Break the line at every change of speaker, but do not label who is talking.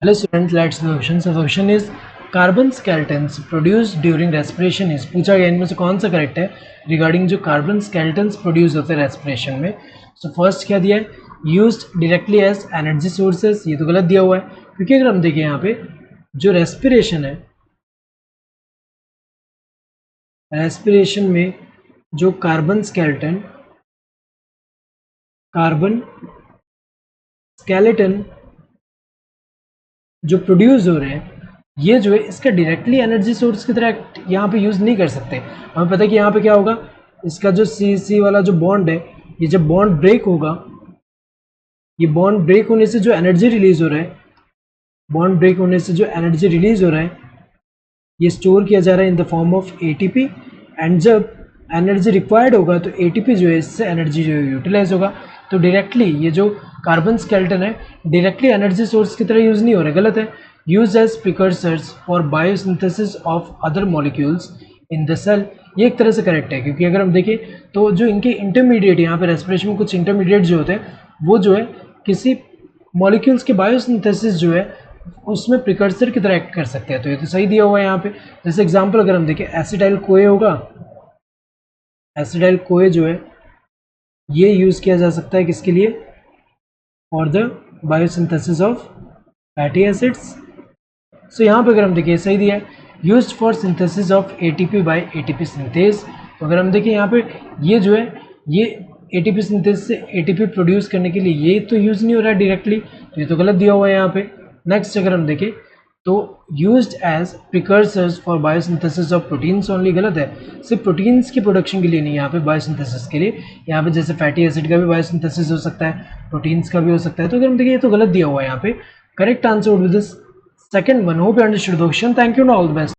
Hello students, let's do the question. So the question is carbon skeletons produced during respiration is पूछा गया इनमें से कौन सा करेक्ट है रिगार्डिंग जो कार्बन स्केलेटन्स प्रोड्यूस होते हैं रेस्पिरेशन में. सो फर्स्ट क्या दिया है used directly as energy sources, ये तो गलत दिया हुआ है क्योंकि अगर हम देखें यहाँ पे जो रेस्पिरेशन है, रेस्पिरेशन में जो कार्बन स्केलेटन जो प्रोड्यूस हो रहे हैं ये जो है इसका डायरेक्टली एनर्जी सोर्स की तरह यहाँ पे यूज़ नहीं कर सकते. हमें पता है कि यहाँ पे क्या होगा, इसका जो सी वाला जो बॉन्ड है, ये जब बॉन्ड ब्रेक होगा, ये बॉन्ड ब्रेक होने से जो एनर्जी रिलीज हो रहा है, बॉन्ड ब्रेक होने से जो एनर्जी रिलीज हो रहा है ये स्टोर किया जा रहा है in the form of ATP. And जब एनर्जी रिक्वायर्ड होगा तो एटीपी जो है इससे एनर्जी जो है यूटिलाइज होगा. तो डायरेक्टली ये जो कार्बन स्केलेटन है डायरेक्टली एनर्जी सोर्स की तरह यूज़ नहीं हो रहा है, गलत है. Use as precursors for biosynthesis of other molecules in the cell, ये एक तरह से करेक्ट है क्योंकि अगर हम देखें तो जो इनके इंटरमीडिएट यहाँ पे रेस्पिरेशन में कुछ इंटरमीडिएट जो होते हैं वो जो है किसी मॉलिक्यूल्स के बायोसिंथेसिस जो है उसमें प्रिकर्सर की तरह एक्ट कर सकते हैं. तो ये तो सही दिया हुआ है यहाँ पे. जैसे एग्जांपल अगर हम देखें एसिटाइल कोए होगा, एसिटाइल कोए जो है ये यूज़ किया जा सकता है किसके लिए, for the biosynthesis of fatty acids. So यहाँ पे अगर हम देखें सही दिया है used for synthesis of ATP by ATP synthase. तो अगर हम देखें यहाँ पे ये जो है ये एटीपी सिंथेस से एटीपी प्रोड्यूस करने के लिए ये तो यूज़ नहीं हो रहा है डायरेक्टली, तो ये तो गलत दिया हुआ है यहाँ पे. नेक्स्ट अगर हम देखें तो used as precursors for biosynthesis of proteins only, गलत है. सिर्फ प्रोटीन्स की प्रोडक्शन के लिए नहीं, यहाँ पे बायोसिंथेसिस के लिए यहाँ पे जैसे फैटी एसिड का भी बायोसिंथेसिस हो सकता है, प्रोटीन्स का भी हो सकता है. तो अगर हम देखें ये तो गलत दिया हुआ है यहाँ पे. Correct answer would be this second one. Hope you understood the question. Thank you and all the best.